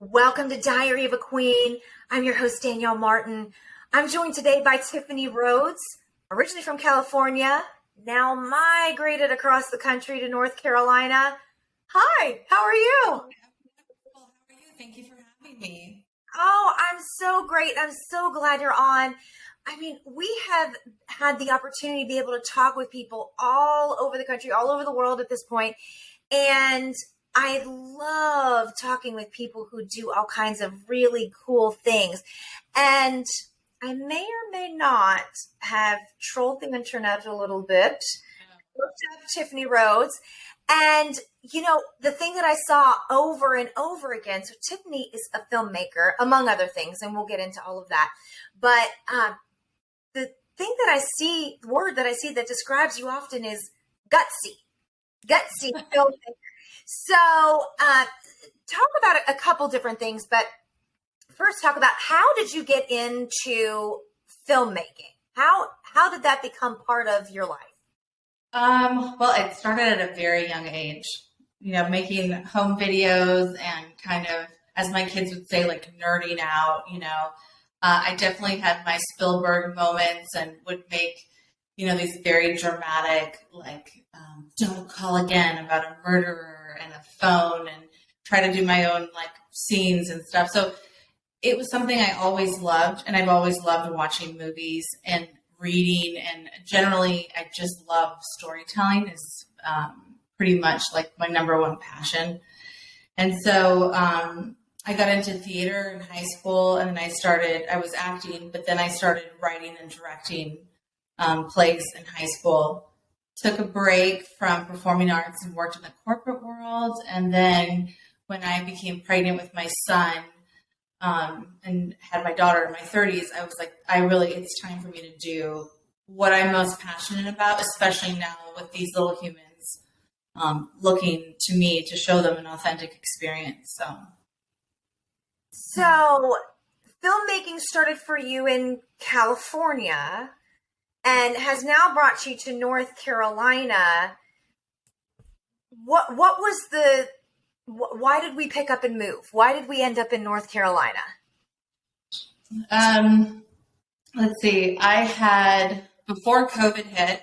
Welcome to Diary of a Queen. I'm your host, Danielle Martin. I'm joined today by Tiffany Rhodes, originally from California, now migrated across the country to North Carolina. Hi, how are you? How are you? Thank you for having me. Oh, I'm so great. I'm so glad you're on. I mean, we have had the opportunity to be able to talk with people all over the country, all over the world at this point. And I love talking with people who do all kinds of really cool things. And I may or may not have trolled the internet a little bit, looked up Tiffany Rhodes. And, the thing that I saw over and over again, so Tiffany is a filmmaker, among other things, and we'll get into all of that. But the thing that I see, word that I see that describes you often is gutsy filmmaker. So talk about a couple different things, but first talk about how did you get into filmmaking? How did that become part of your life? Well, it started at a very young age, making home videos and kind of, as my kids would say, like nerding out, I definitely had my Spielberg moments and would make, these very dramatic, don't call again about a murderer and a phone and try to do my own scenes and stuff. So it was something I always loved. And I've always loved watching movies and reading. And generally, I just love storytelling is pretty much like my number one passion. And so I got into theater in high school and then I was acting, but then I started writing and directing plays in high school. Took a break from performing arts and worked in the corporate world. And then when I became pregnant with my son and had my daughter in my 30s, I was like, it's time for me to do what I'm most passionate about, especially now with these little humans looking to me to show them an authentic experience. So filmmaking started for you in California and has now brought you to North Carolina. What was why did we pick up and move? Why did we end up in North Carolina? Let's see. Before COVID hit,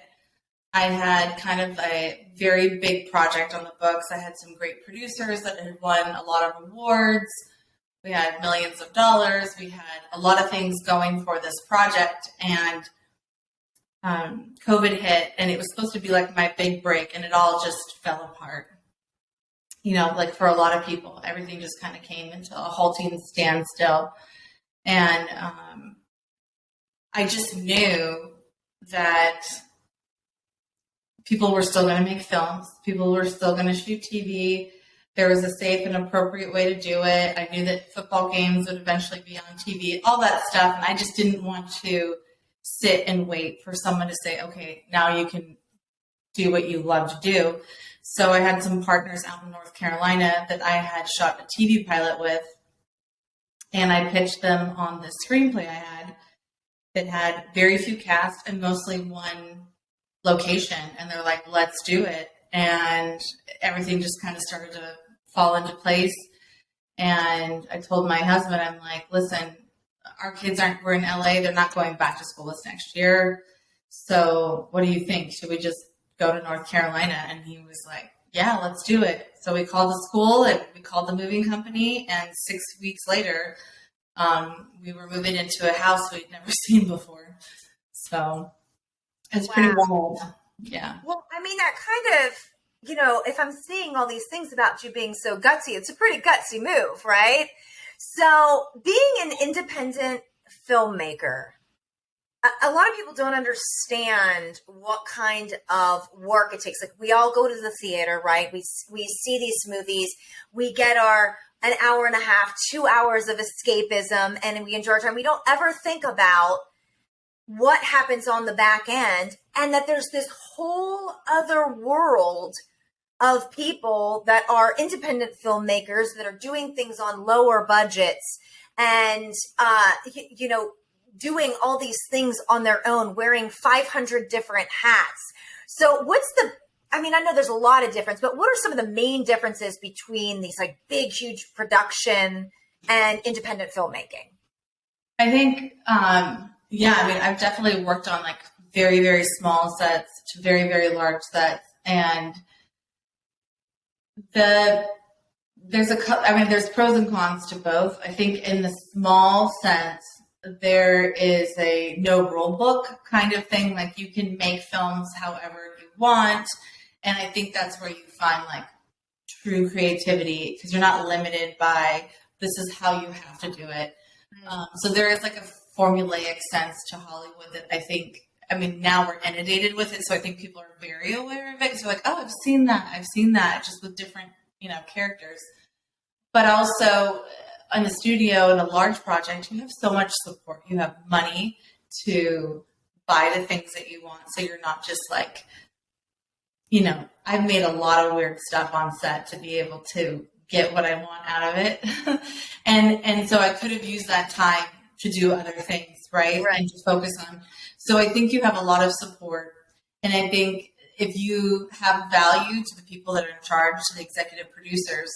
I had kind of a very big project on the books. I had some great producers that had won a lot of awards. We had millions of dollars. We had a lot of things going for this project, and COVID hit, and it was supposed to be like my big break, and it all just fell apart. For a lot of people, everything just kind of came into a halting standstill. And I just knew that people were still going to make films. People were still going to shoot TV. There was a safe and appropriate way to do it. I knew that football games would eventually be on TV, all that stuff. And I just didn't want to sit and wait for someone to say, okay, now you can do what you love to do. So I had some partners out in North Carolina that I had shot a TV pilot with, and I pitched them on the screenplay I had that had very few cast and mostly one location. And they're like, let's do it. And everything just kind of started to fall into place. And I told my husband, I'm like, listen, our kids we're in LA. They're not going back to school this next year. So what do you think? Should we just go to North Carolina? And he was like, yeah, let's do it. So we called the school and we called the moving company. And 6 weeks later, we were moving into a house we'd never seen before. So it's pretty wild. Yeah. Well, I mean, that kind of, if I'm seeing all these things about you being so gutsy, it's a pretty gutsy move, right? So being an independent filmmaker, a lot of people don't understand what kind of work it takes. Like, we all go to the theater, right? We see these movies, we get our an hour and a half, 2 hours of escapism, and we enjoy our time. We don't ever think about what happens on the back end, and that there's this whole other world of people that are independent filmmakers that are doing things on lower budgets and, doing all these things on their own, wearing 500 different hats. So I know there's a lot of difference, but what are some of the main differences between these big, huge production and independent filmmaking? I think, I've definitely worked on like very, very small sets to very, very large sets. And there's pros and cons to both. I think in the small sense, there is a no rule book kind of thing. Like you can make films however you want. And I think that's where you find like true creativity, because you're not limited by this is how you have to do it. So there is like a formulaic sense to Hollywood that I think, now we're inundated with it. So I think people are very aware of it. So like, oh, I've seen that just with different, characters. But also in a studio, in a large project, you have so much support. You have money to buy the things that you want. So you're not just like, I've made a lot of weird stuff on set to be able to get what I want out of it. and so I could have used that time to do other things, right? And to focus on. So I think you have a lot of support. And I think if you have value to the people that are in charge, to the executive producers,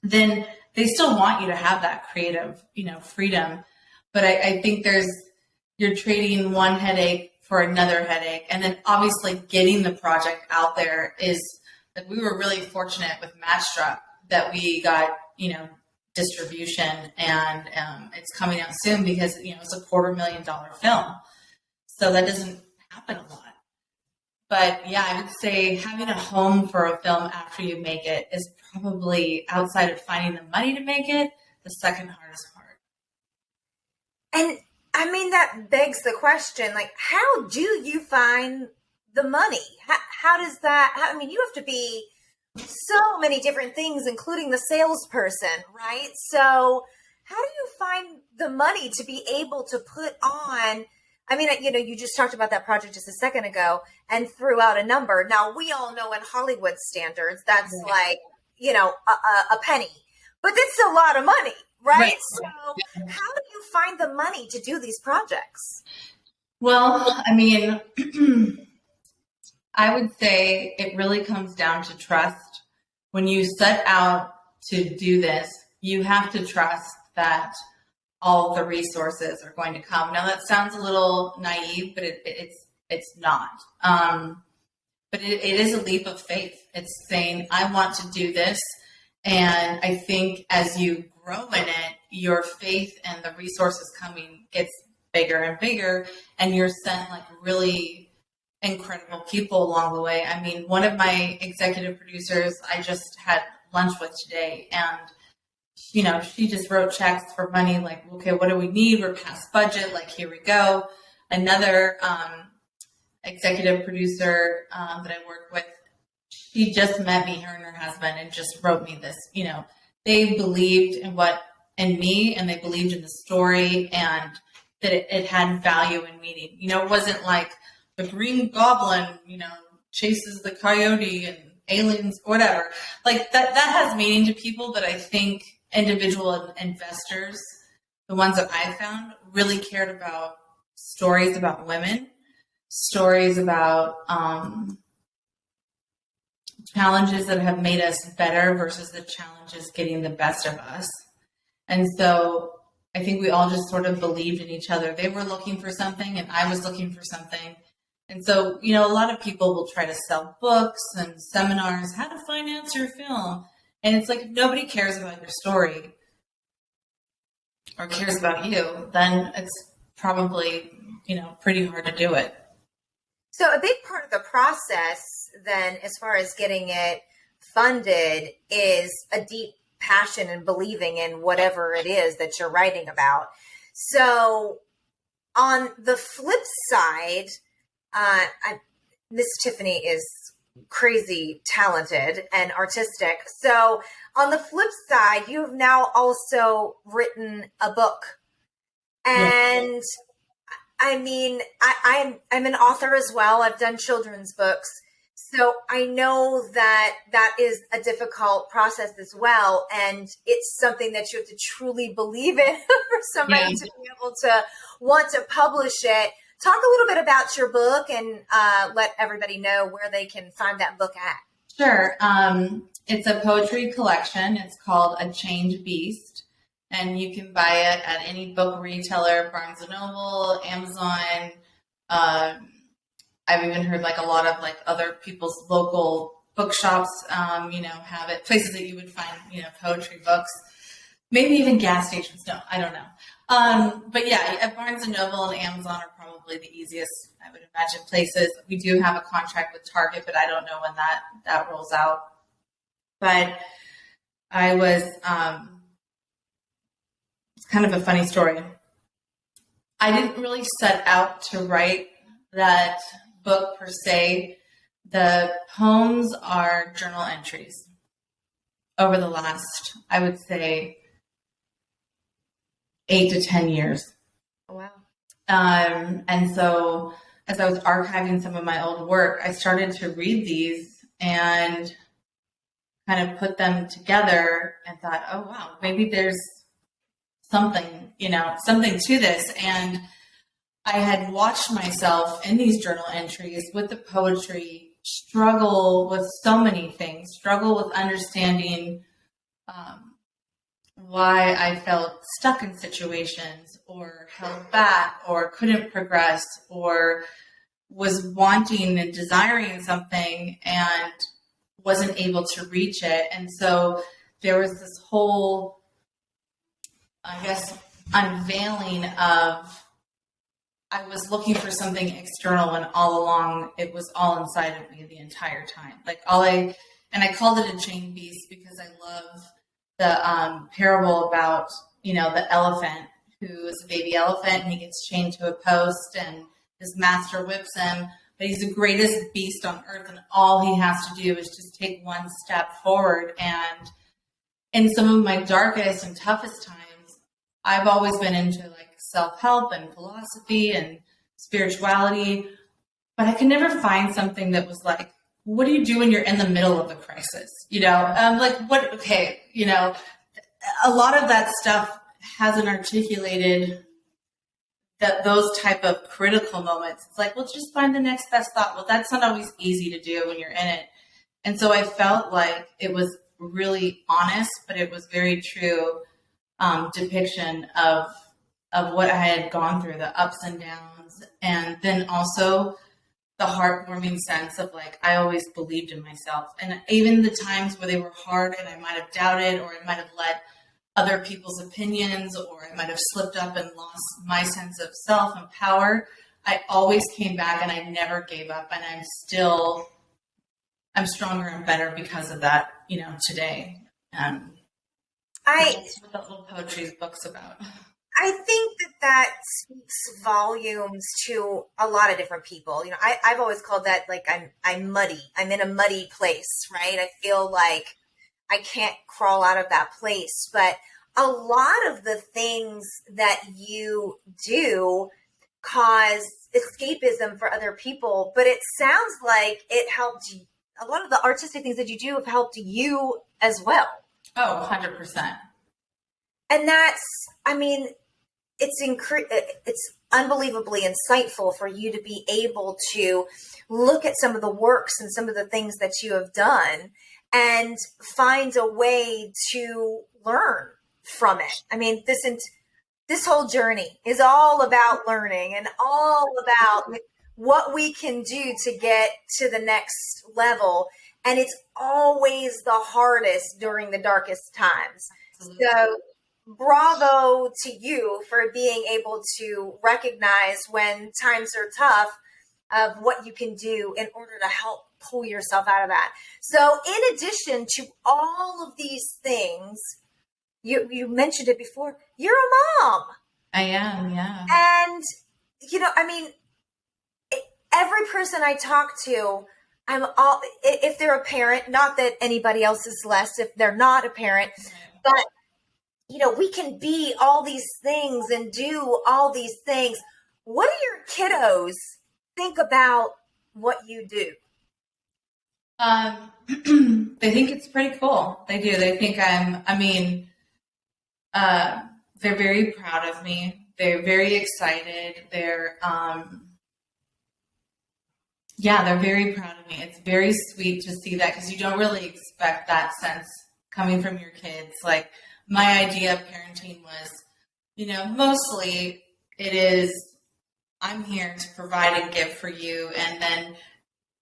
then they still want you to have that creative, freedom. But I think you're trading one headache for another headache. And then obviously getting the project out there is, like, we were really fortunate with Matchstruck that we got, distribution, and it's coming out soon because, it's a $250,000 film. So that doesn't happen a lot. But yeah, I would say having a home for a film after you make it is probably, outside of finding the money to make it, the second hardest part. And that begs the question, like, how do you find the money? How does that, you have to be so many different things, including the salesperson, right? So how do you find the money to be able to put on, you just talked about that project just a second ago and threw out a number. Now, we all know in Hollywood standards, that's like, a penny, but that's a lot of money, right? So how do you find the money to do these projects? Well, I would say it really comes down to trust. When you set out to do this, you have to trust that all the resources are going to come. Now that sounds a little naive, but it's not. But it is a leap of faith. It's saying, I want to do this. And I think as you grow in it, your faith and the resources coming gets bigger and bigger, and you're sent like really incredible people along the way. One of my executive producers I just had lunch with today, and she just wrote checks for money, like, okay, what do we need? We're past budget. Like, here we go. Another executive producer that I work with, she just met me, her and her husband, and just wrote me this. They believed in me, and they believed in the story, and that it had value and meaning. It wasn't like the Green Goblin, chases the coyote and aliens, whatever. Like that has meaning to people, but I think individual investors, the ones that I found, really cared about stories about women, stories about challenges that have made us better versus the challenges getting the best of us. And so I think we all just sort of believed in each other. They were looking for something and I was looking for something. And so, a lot of people will try to sell books and seminars, how to finance your film. And it's like, if nobody cares about your story or cares about you, then it's probably, pretty hard to do it. So a big part of the process then, as far as getting it funded, is a deep passion and believing in whatever it is that you're writing about. So on the flip side, Miss Tiffany is crazy talented and artistic. So on the flip side, you have now also written a book. And I'm an author as well. I've done children's books. So I know that is a difficult process as well. And it's something that you have to truly believe in for somebody to be able to want to publish it. Talk a little bit about your book and let everybody know where they can find that book at. Sure. It's a poetry collection. It's called A Chained Beast. and you can buy it at any book retailer, Barnes and Noble, Amazon. I've even heard like a lot of like other people's local bookshops, have it. Places that you would find, poetry books. Maybe even gas stations. No, I don't know. But yeah, at Barnes and Noble and Amazon are probably the easiest, I would imagine, places. We do have a contract with Target, but I don't know when that rolls out. But I was, it's kind of a funny story. I didn't really set out to write that book per se. The poems are journal entries over the last, I would say, 8 to 10 years. Oh, wow. And so as I was archiving some of my old work, I started to read these and kind of put them together and thought, oh, wow, maybe there's something to this. And I had watched myself in these journal entries with the poetry struggle with so many things, struggle with understanding why I felt stuck in situations or held back or couldn't progress or was wanting and desiring something and wasn't able to reach it. And so there was this whole, I guess, unveiling of I was looking for something external when all along it was all inside of me the entire time. Like I called it a chained beast because I love the parable about, the elephant who is a baby elephant and he gets chained to a post and his master whips him, but he's the greatest beast on earth and all he has to do is just take one step forward. And in some of my darkest and toughest times, I've always been into like self-help and philosophy and spirituality, but I could never find something that was like, what do you do when you're in the middle of a crisis? A lot of that stuff hasn't articulated those type of critical moments. It's like, well, just find the next best thought. Well, that's not always easy to do when you're in it. And so I felt like it was really honest, but it was very true depiction of what I had gone through, the ups and downs, and then also the heartwarming sense of like, I always believed in myself. And even the times where they were hard and I might have doubted, or I might have let other people's opinions, or I might have slipped up and lost my sense of self and power, I always came back and I never gave up. And I'm stronger and better because of that, today. That's what the little poetry book's about. I think that speaks volumes to a lot of different people. I've always called that like I'm muddy. I'm in a muddy place, right? I feel like I can't crawl out of that place. But a lot of the things that you do cause escapism for other people. But it sounds like it helped you. A lot of the artistic things that you do have helped you as well. Oh, 100%. And it's unbelievably insightful for you to be able to look at some of the works and some of the things that you have done and find a way to learn from it. This whole journey is all about learning and all about what we can do to get to the next level. And it's always the hardest during the darkest times. Absolutely. So bravo to you for being able to recognize when times are tough of what you can do in order to help pull yourself out of that. So in addition to all of these things, you mentioned it before, you're a mom. I am, yeah. And, every person I talk to, if they're a parent, not that anybody else is less if they're not a parent, but we can be all these things and do all these things. What do your kiddos think about what you do? They think it's pretty cool. They do. They think they're very proud of me. They're very excited. They're very proud of me. It's very sweet to see that because you don't really expect that sense coming from your kids. Like, my idea of parenting was, mostly it is, I'm here to provide and give for you. And then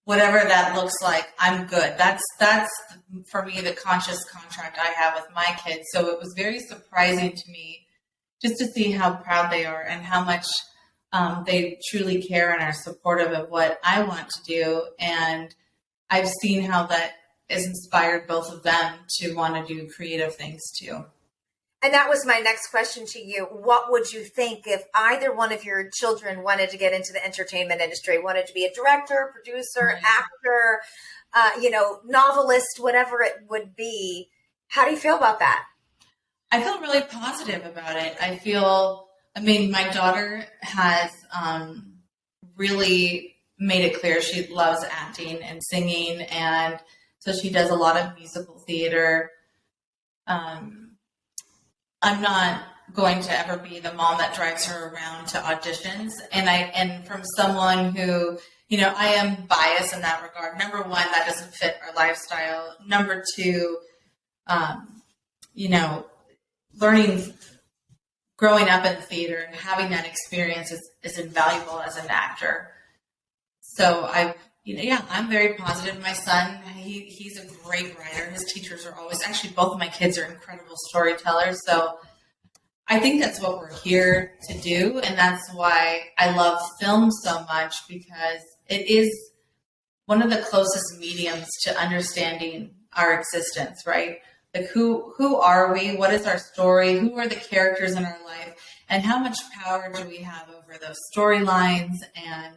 whatever that looks like, I'm good. That's for me, the conscious contract I have with my kids. So it was very surprising to me just to see how proud they are and how much they truly care and are supportive of what I want to do. And I've seen how that has inspired both of them to want to do creative things too. And that was my next question to you. What would you think if either one of your children wanted to get into the entertainment industry, wanted to be a director, producer, actor, novelist, whatever it would be? How do you feel about that? I feel really positive about it. My daughter has really made it clear she loves acting and singing. And so she does a lot of musical theater. I'm not going to ever be the mom that drives her around to auditions. And from someone who, I am biased in that regard. Number one, that doesn't fit our lifestyle. Number two, growing up in theater and having that experience is invaluable as an actor. So I'm very positive. My son, he's a great writer. His teachers are actually both of my kids are incredible storytellers. So I think that's what we're here to do. And that's why I love film so much, because it is one of the closest mediums to understanding our existence, right? Like who are we? What is our story? Who are the characters in our life? And how much power do we have over those storylines and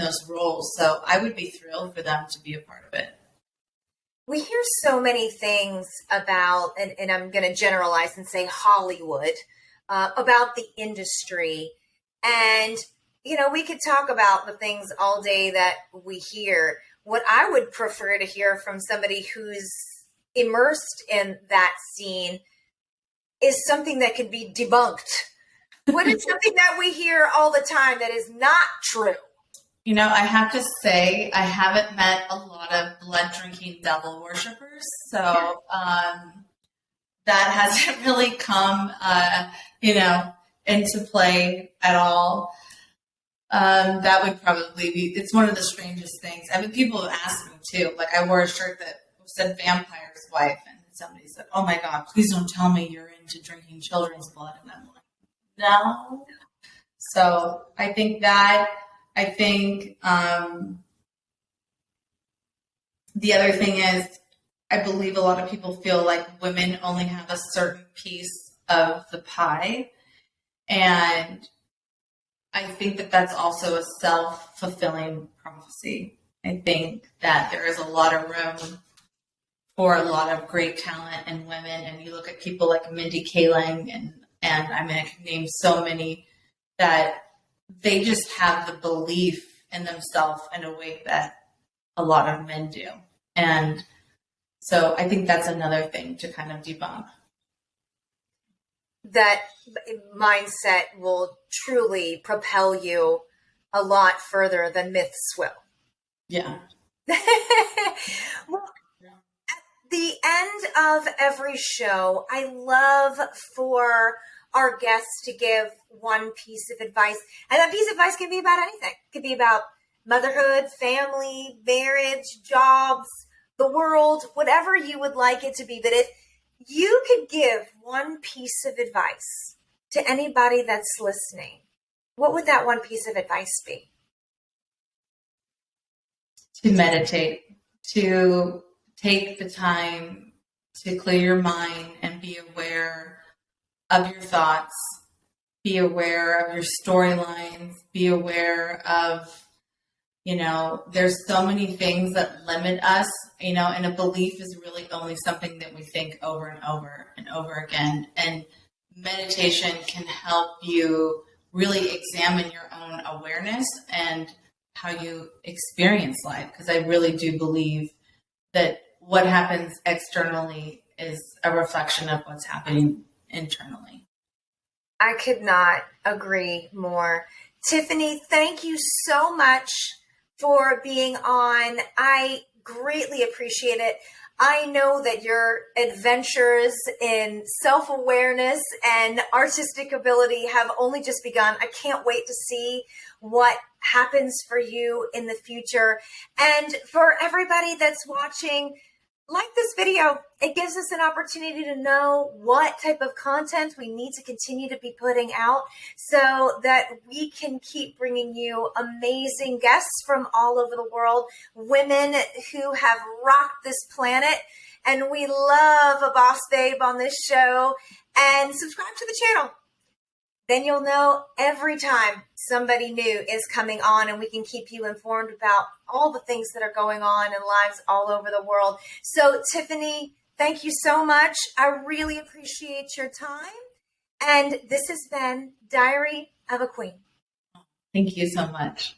those roles? So I would be thrilled for them to be a part of it. We hear so many things about, and I'm going to generalize and say Hollywood, about the industry. And, we could talk about the things all day that we hear. What I would prefer to hear from somebody who's immersed in that scene is something that could be debunked. What is something that we hear all the time that is not true? I have to say, I haven't met a lot of blood drinking devil worshippers. So that hasn't really come, into play at all. That would probably be, it's one of the strangest things. People have asked me too, like I wore a shirt that said vampire's wife, and somebody said, "Oh my God, please don't tell me you're into drinking children's blood." And I'm like, no. So I think the other thing is, I believe a lot of people feel like women only have a certain piece of the pie. And I think that that's also a self-fulfilling prophecy. I think that there is a lot of room for a lot of great talent in women. And you look at people like Mindy Kaling and I can name so many that they just have the belief in themselves in a way that a lot of men do. And so I think that's another thing to kind of debunk. That mindset will truly propel you a lot further than myths will. Yeah. Well, at the end of every show, I love for our guests to give one piece of advice. And that piece of advice can be about anything. It could be about motherhood, family, marriage, jobs, the world, whatever you would like it to be. But if you could give one piece of advice to anybody that's listening, what would that one piece of advice be? To meditate, to take the time to clear your mind and be aware of your thoughts, be aware of your storylines, be aware of, there's so many things that limit us, and a belief is really only something that we think over and over and over again. And meditation can help you really examine your own awareness and how you experience life. Because I really do believe that what happens externally is a reflection of what's happening internally. I could not agree more. Tiffany, thank you so much for being on. I greatly appreciate it. I know that your adventures in self-awareness and artistic ability have only just begun. I can't wait to see what happens for you in the future. And for everybody that's watching, like this video, it gives us an opportunity to know what type of content we need to continue to be putting out so that we can keep bringing you amazing guests from all over the world, women who have rocked this planet. And we love a boss babe on this show. And subscribe to the channel. Then you'll know every time somebody new is coming on, and we can keep you informed about all the things that are going on in lives all over the world. So, Tiffany, thank you so much. I really appreciate your time. And this has been Diary of a Queen. Thank you so much.